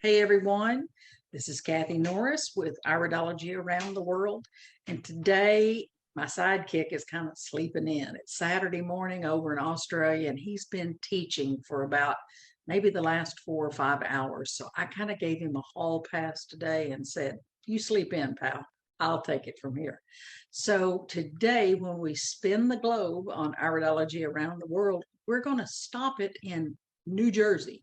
Hey everyone, this is Kathy Norris with Iridology Around the World. And today my sidekick is kind of sleeping in. It's Saturday morning over in Australia, and he's been teaching for about maybe the last 4 or 5 hours. So I kind of gave him a hall pass today and said, "You sleep in, pal. I'll take it from here." So today, when we spin the globe on Iridology Around the World, we're going to stop it in New Jersey.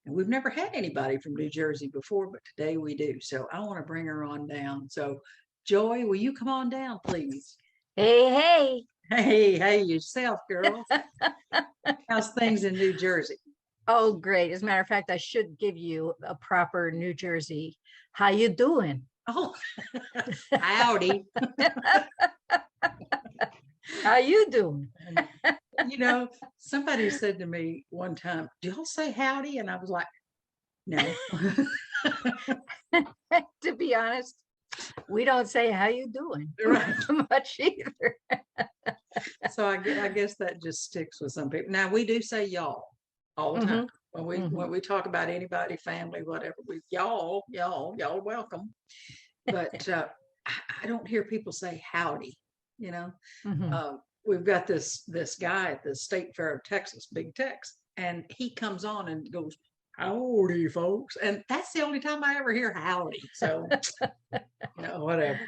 And we've never had anybody from New Jersey before, but today we do. So I want to bring her on down. So, Joy, will you come on down, please? Hey. Hey, yourself, girl. How's things in New Jersey? Oh, great. As a matter of fact, I should give you a proper New Jersey. How you doing? Oh, howdy. How you doing? Somebody said to me one time, "Do y'all say howdy?" And I was like, no. To be honest, we don't say how you doing Right. much either. So I guess that just sticks with some people. Now we do say y'all all the time. When we talk about anybody, family, whatever, we y'all welcome. But I don't hear people say howdy, We've got this guy at the State Fair of Texas, Big Tex, and he comes on and goes, "Howdy, folks." And that's the only time I ever hear howdy. So, whatever.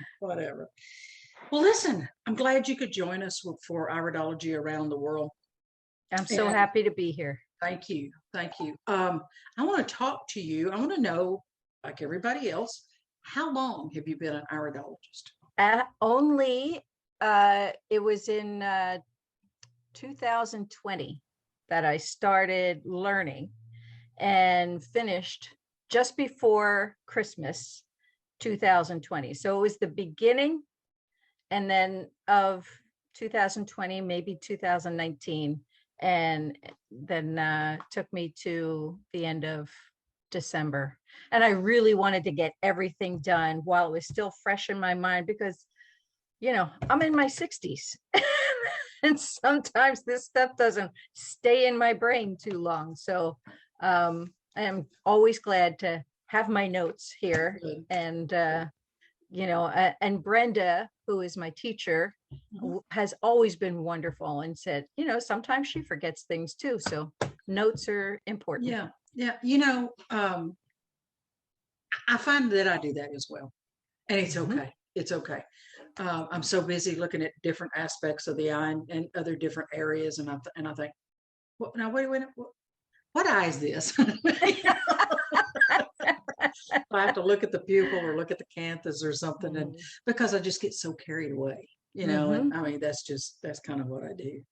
Well, listen, I'm glad you could join us for Iridology Around the World. I'm so happy to be here. Thank you. I want to talk to you. I want to know, like everybody else, how long have you been an iridologist? It was in 2020 that I started learning and finished just before Christmas 2020. So it was the beginning and then of 2020, maybe 2019, and then took me to the end of December. And I really wanted to get everything done while it was still fresh in my mind because I'm in my 60s and sometimes this stuff doesn't stay in my brain too long. So I am always glad to have my notes here. And, and Brenda, who is my teacher, has always been wonderful and said, sometimes she forgets things too. So notes are important. Yeah. I find that I do that as well. And it's okay. It's okay. I'm so busy looking at different aspects of the eye and other different areas, and I think, "What? Now wait a minute. What eye is this?" I have to look at the pupil or look at the canthus or something, and because I just get so carried away, And I mean that's kind of what I do.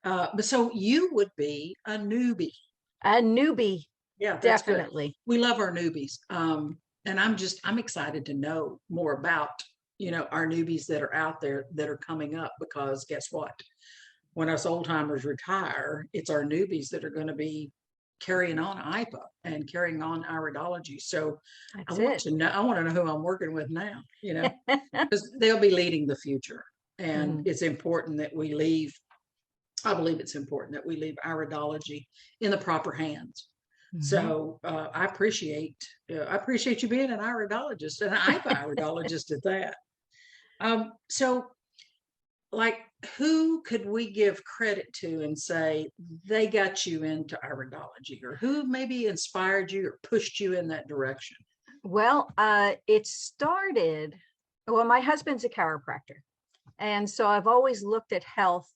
But so you would be a newbie. A newbie. Yeah, definitely. Good. We love our newbies, and I'm excited to know more about our newbies that are out there that are coming up, because guess what? When us old timers retire, it's our newbies that are going to be carrying on IIPA and carrying on iridology. So I want to know who I'm working with now, because they'll be leading the future. And it's important that I believe it's important that we leave iridology in the proper hands. So I appreciate you being an iridologist, and I'm an iridologist at that. So, like, who could we give credit to and say they got you into iridology, or who maybe inspired you or pushed you in that direction? Well, it started. Well, my husband's a chiropractor, and so I've always looked at health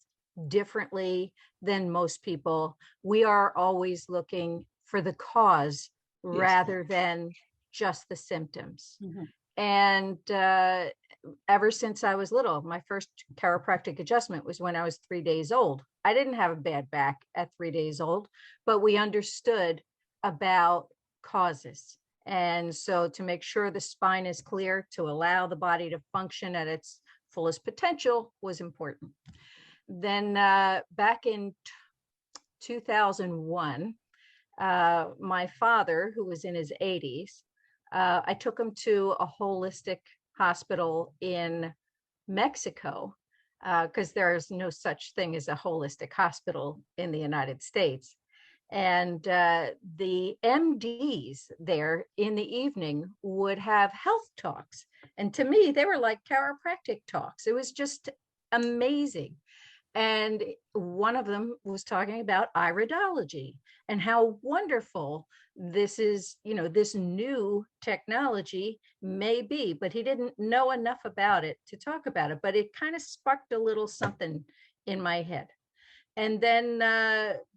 differently than most people. We are always looking for the cause rather than just the symptoms. And ever since I was little, my first chiropractic adjustment was when I was 3 days old. I didn't have a bad back at 3 days old, but we understood about causes. And so to make sure the spine is clear, to allow the body to function at its fullest potential was important. Then back in 2001, my father, who was in his 80s, I took him to a holistic hospital in Mexico, because there's no such thing as a holistic hospital in the United States. And the MDs there in the evening would have health talks. And to me, they were like chiropractic talks. It was just amazing. And one of them was talking about iridology and how wonderful this is, this new technology may be, but he didn't know enough about it to talk about it, but it kind of sparked a little something in my head. And then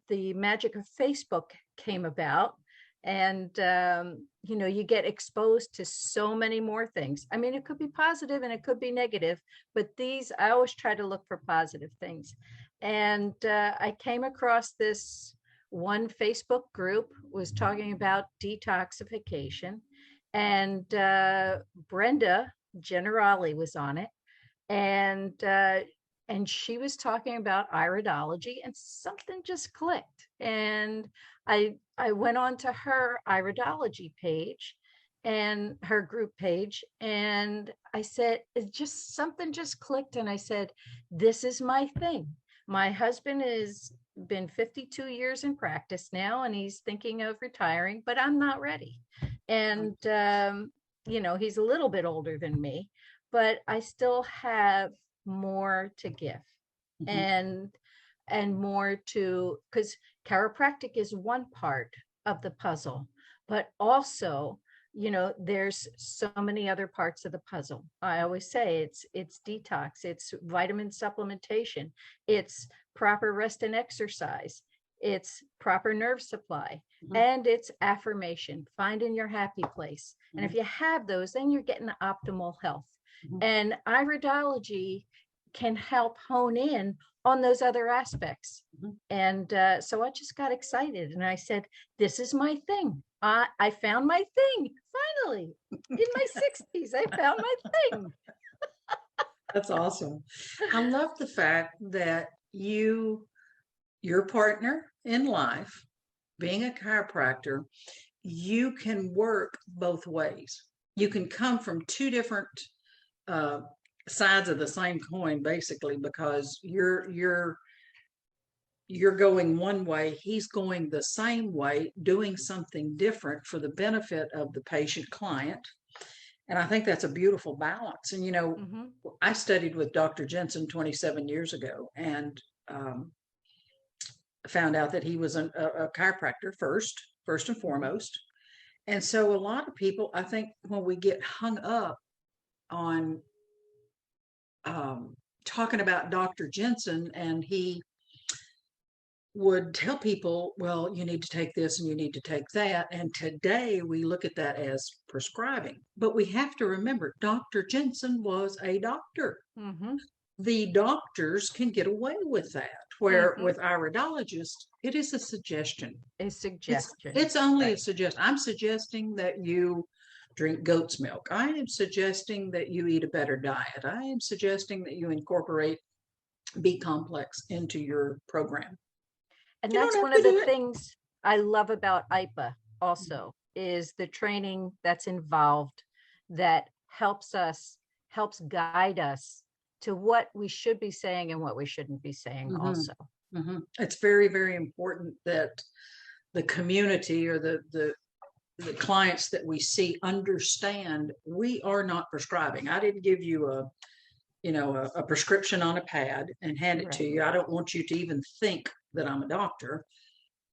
the magic of Facebook came about, and you get exposed to so many more things. I mean, it could be positive and it could be negative, but I always try to look for positive things. And I came across this one Facebook group was talking about detoxification, and Brenda Generali was on it, and she was talking about iridology, and something just clicked. And I went on to her iridology page and her group page, and I said, something just clicked. And I said, this is my thing. My husband has been 52 years in practice now, and he's thinking of retiring, but I'm not ready. And, he's a little bit older than me, but I still have more to give. And more to, because chiropractic is one part of the puzzle, but also, there's so many other parts of the puzzle. I always say it's detox, it's vitamin supplementation, it's proper rest and exercise, it's proper nerve supply, and it's affirmation, finding your happy place. And if you have those, then you're getting optimal health. And iridology can help hone in on those other aspects. And so I just got excited, and I said, this is my thing. I found my thing. Finally, in my 60s, I found my thing. That's awesome. I love the fact that your partner in life, being a chiropractor, you can work both ways. You can come from two different sides of the same coin, basically, because you're going one way, he's going the same way, doing something different for the benefit of the patient client. And I think that's a beautiful balance. And I studied with Dr. Jensen 27 years ago, and found out that he was a chiropractor first and foremost. And so a lot of people, I think, when we get hung up on talking about Dr. Jensen, and he would tell people, well, you need to take this and you need to take that. And today we look at that as prescribing. But we have to remember, Dr. Jensen was a doctor. The doctors can get away with that, where with iridologists, it is a suggestion. A suggestion. It's only a suggestion. I'm suggesting that you drink goat's milk. I am suggesting that you eat a better diet. I am suggesting that you incorporate B complex into your program. And that's one of the things I love about IIPA also, is the training that's involved that helps guide us to what we should be saying and what we shouldn't be saying also. It's very, very important that the community or the clients that we see understand we are not prescribing. I didn't give you a prescription on a pad and hand it to you. I don't want you to even think that I'm a doctor,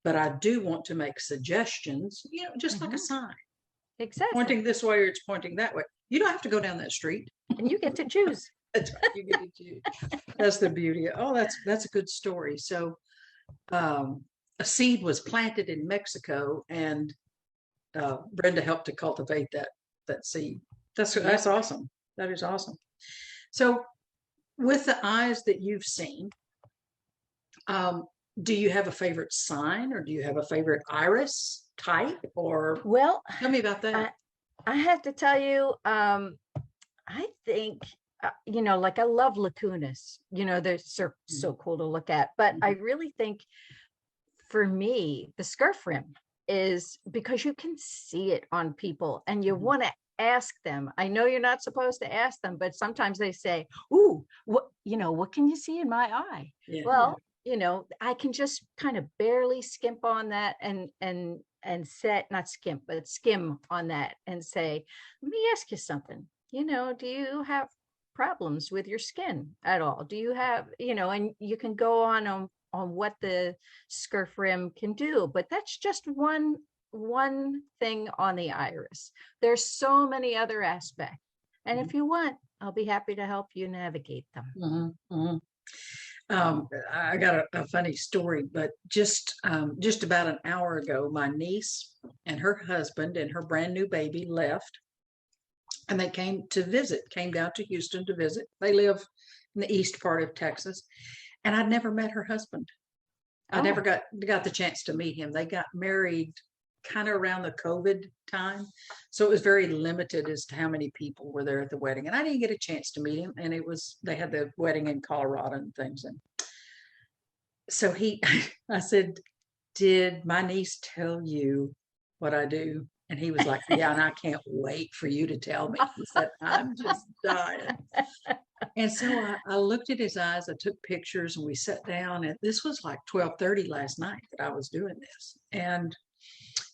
but I do want to make suggestions, just like a sign. Exactly. Pointing this way or it's pointing that way. You don't have to go down that street. And you get to choose. That's right. You get to choose. That's the beauty. Oh, that's a good story. So a seed was planted in Mexico, and Brenda helped to cultivate that seed. That's awesome. That is awesome. So with the eyes that you've seen, do you have a favorite sign, or do you have a favorite iris type, or tell me about that? I have to tell you, I think, like I love lacunas, they're so cool to look at, but I really think for me, the scurf rim is because you can see it on people and you want to ask them. I know you're not supposed to ask them, but sometimes they say, ooh, what can you see in my eye? Yeah. Well, I can just kind of barely skimp on that and set, not skimp, but skim on that and say, let me ask you something. Do you have problems with your skin at all? Do you have, and you can go on what the scurf rim can do, but that's just one thing on the iris. There's so many other aspects. And if you want, I'll be happy to help you navigate them. I got a funny story, but just about an hour ago, my niece and her husband and her brand new baby left, and they came down to Houston to visit. They live in the east part of Texas, and I'd never met her husband. I never got the chance to meet him. They got married kind of around the COVID time, so it was very limited as to how many people were there at the wedding, and I didn't get a chance to meet him. And they had the wedding in Colorado and things, and so I said, did my niece tell you what I do? And he was like, yeah, and I can't wait for you to tell me. He said, I'm just dying. And so I looked at his eyes, I took pictures, and we sat down, and this was like 12:30 last night that I was doing this. And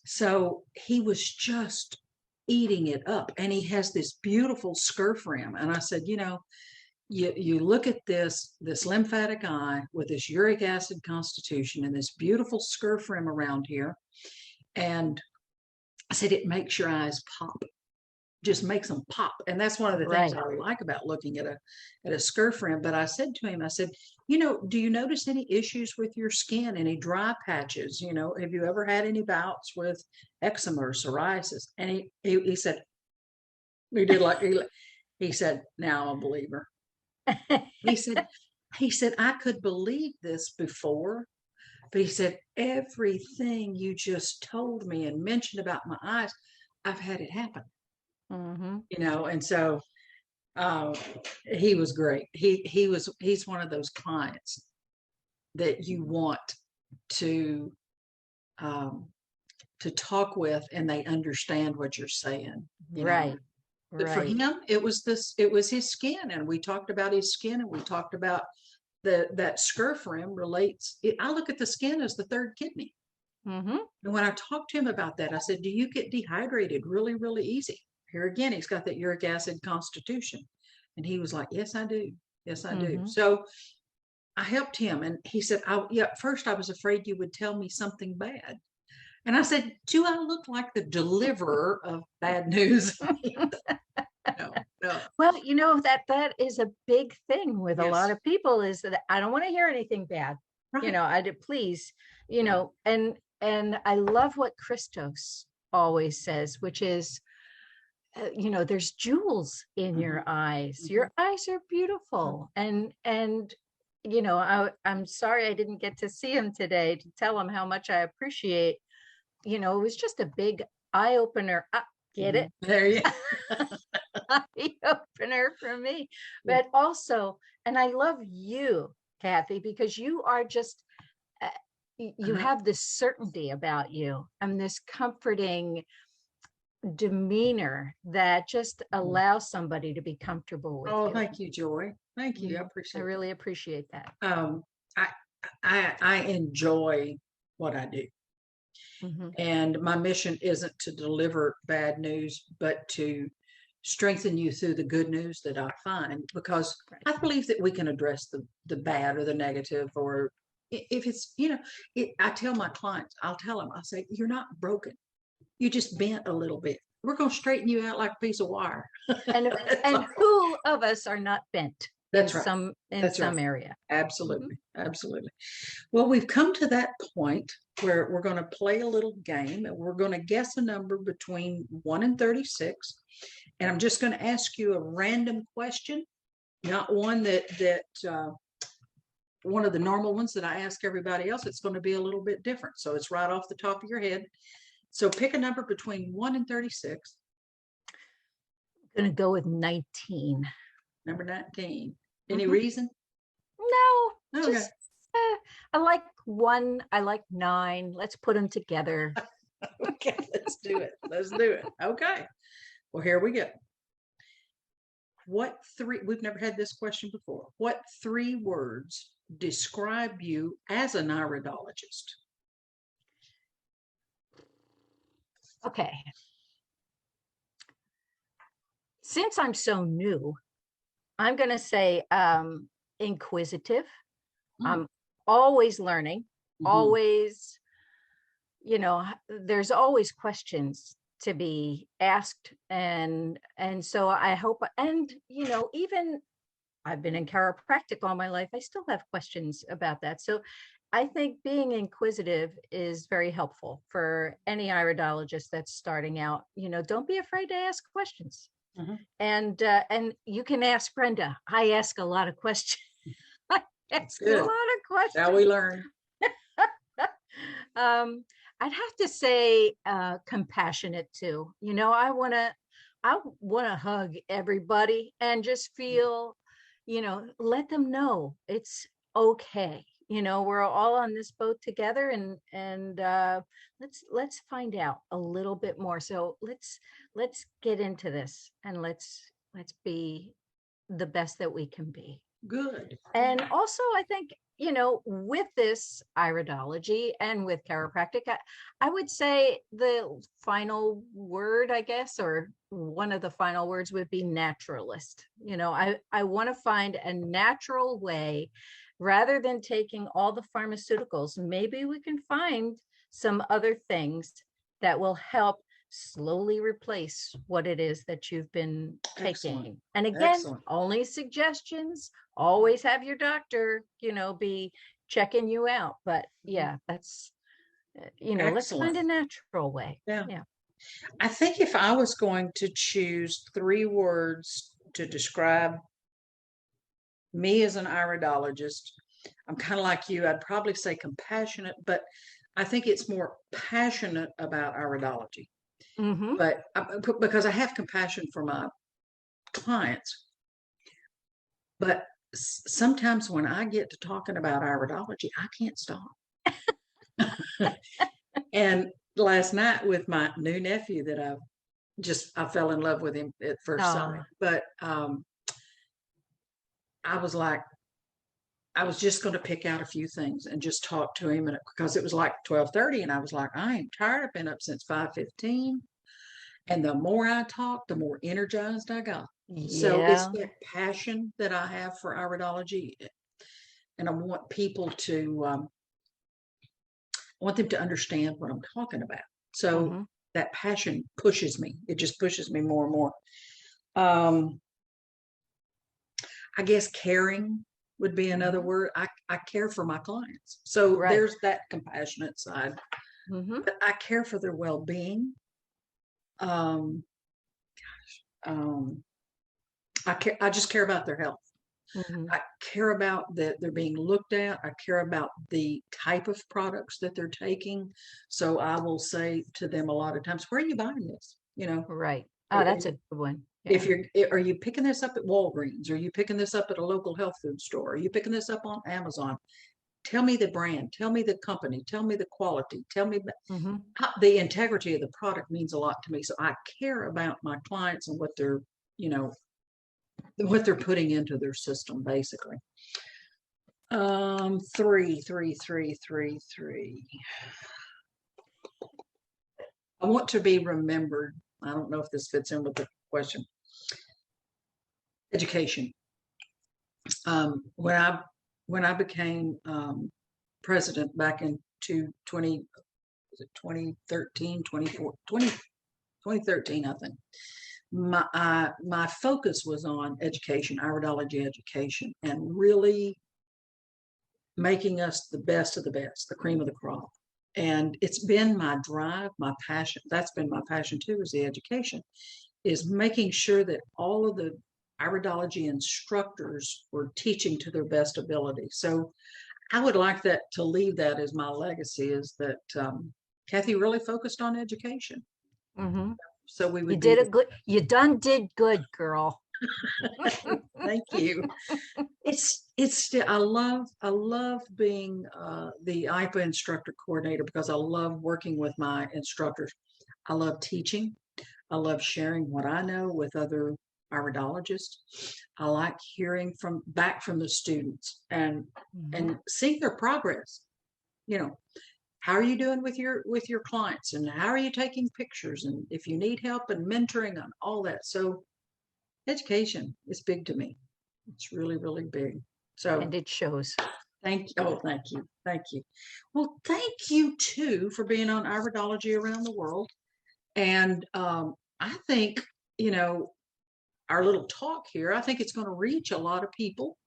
so he was just eating it up, and he has this beautiful scurf rim. And I said, you look at this lymphatic eye with this uric acid constitution and this beautiful scurf rim around here. And I said, it makes your eyes pop, just makes them pop. And that's one of the things I like about looking at a scurf rim. But I said to him, do you notice any issues with your skin, any dry patches? Have you ever had any bouts with eczema or psoriasis? And he said, he said, now I'm a believer. He said, I could believe this before, but he said, everything you just told me and mentioned about my eyes, I've had it happen. And so he was great. He's one of those clients that you want to talk with, and they understand what you're saying. Right. But for him, it was his skin, and we talked about his skin, and we talked about that scurf rim relates. I look at the skin as the third kidney. And when I talked to him about that, I said, do you get dehydrated really, really easy? Here again, he's got that uric acid constitution. And he was like, yes, I do. Yes, I do. So I helped him, and he said, at first I was afraid you would tell me something bad. And I said, do I look like the deliverer of bad news? No. Well, that is a big thing with a lot of people, is that I don't want to hear anything bad. Right. I did, please, and I love what Christos always says, which is, there's jewels in your eyes. Your eyes are beautiful. And I'm sorry I didn't get to see him today to tell him how much I appreciate. It was just a big eye opener. Get it? There you Eye opener for me. But also, and I love you, Kathy, because you are just, you have this certainty about you and this comforting demeanor that just allows somebody to be comfortable with you. Thank you, Joy. Thank you. I really appreciate that. I enjoy what I do. And my mission isn't to deliver bad news, but to strengthen you through the good news that I find, because I believe that we can address the bad or the negative, or if it's, I tell my clients, I'll say, you're not broken. You just bent a little bit. We're going to straighten you out like a piece of wire. And who of us are not bent? That's in right. some area. Absolutely. Absolutely. Well, we've come to that point where we're going to play a little game, and we're going to guess a number between 1 and 36. And I'm just going to ask you a random question, not one that one of the normal ones that I ask everybody else. It's going to be a little bit different. So it's right off the top of your head. So pick a number between 1 and 36. I'm going to go with 19. Number 19. Any reason? No, okay. Just I like 1. I like 9. Let's put them together. Okay, let's do it. Okay. Well, here we go. We've never had this question before. What 3 words describe you as an iridologist? Okay. Since I'm so new, I'm going to say inquisitive. I'm always learning, always, there's always questions to be asked. And so I hope, and, even I've been in chiropractic all my life, I still have questions about that. So I think being inquisitive is very helpful for any iridologist that's starting out. Don't be afraid to ask questions. And you can ask Brenda. I ask a lot of questions. I ask a lot of questions. Shall we learn? I'd have to say compassionate too. I want to hug everybody and just feel, let them know it's okay. We're all on this boat together, and let's find out a little bit more. So let's get into this, and let's be the best that we can be. Good. And also, I think, with this iridology and with chiropractic, I would say the final word, I guess, or one of the final words would be naturalist. I want to find a natural way rather than taking all the pharmaceuticals. Maybe we can find some other things that will help slowly replace what it is that you've been taking. Excellent. And again, Excellent. only suggestions. Always have your doctor, be checking you out. But yeah, that's, let's find a natural way. Yeah. Yeah. I think if I was going to choose 3 words to describe me as an iridologist, I'm kind of like you. I'd probably say compassionate, but I think it's more passionate about iridology. But because I have compassion for my clients, but sometimes when I get to talking about iridology, I can't stop. And last night with my new nephew that I fell in love with him at first sight, but I was like, I was just going to pick out a few things and just talk to him, and because it was like 12:30, and I was like, I am tired. I've been up since 5:15. And the more I talked, the more energized I got. So it's that passion that I have for iridology. And I want people to, I want them to understand what I'm talking about. So that passion pushes me. It just pushes me more and more. I guess caring would be another word. I care for my clients. So there's that compassionate side. But I care for their well-being. I just care about their health. I care about that they're being looked at. I care about the type of products that they're taking. So I will say to them a lot of times, where are you buying this? Right. Oh, that's a good one. Yeah. Are you picking this up at Walgreens? Are you picking this up at a local health food store? Are you picking this up on Amazon? Tell me the brand, tell me the company, tell me the quality, tell me the integrity of the product means a lot to me. So I care about my clients and what they're, what they're putting into their system, basically. 3. I want to be remembered. I don't know if this fits in with the question. Education. When I became president back in 2013, 2013, I think, my focus was on education, iridology education, and really making us the best of the best, the cream of the crop. And it's been my drive, my passion. That's been my passion too, is the education, is making sure that all of the iridology instructors were teaching to their best ability. So I would like that to leave that as my legacy, is that Kathy really focused on education. So we would you done did good, girl. Thank you. It's still, I love being the IIPA instructor coordinator, because I love working with my instructors. I love teaching. I love sharing what I know with other iridologist. I like hearing back from the students and seeing their progress. You know, how are you doing with your clients, and how are you taking pictures, and if you need help and mentoring and all that. So education is big to me. It's really, really big. So And it shows. thank you. Oh, thank you. Thank you. Well, thank you too for being on Iridology Around the World. And I think, our little talk here, I think it's going to reach a lot of people.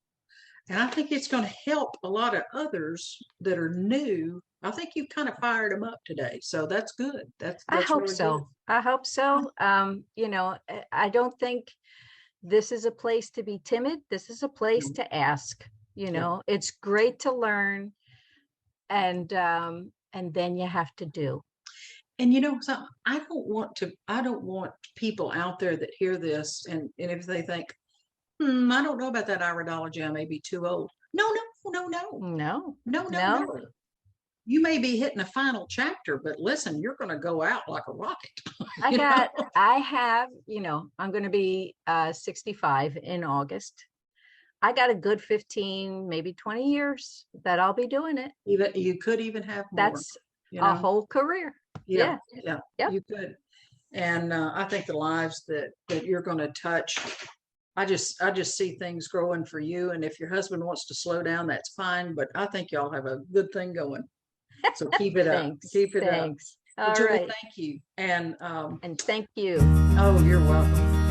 And I think it's going to help a lot of others that are new. I think you kind of fired them up today. So that's good. That's I hope really so. good. I hope so. I don't think this is a place to be timid. This is a place to ask. It's great to learn, and then you have to do. And so I don't want people out there that hear this and if they think, I don't know about that iridology, I may be too old. No. You may be hitting a final chapter, but listen, you're going to go out like a rocket. I'm going to be 65 in August. I got a good 15, maybe 20 years that I'll be doing it. Even you could even have more. That's a whole career. Yeah. You could. And I think the lives that you're going to touch, I just see things growing for you. And if your husband wants to slow down, that's fine. But I think y'all have a good thing going. So keep it up. Keep it up. All Julie, right. thank you. And thank you. Oh, you're welcome.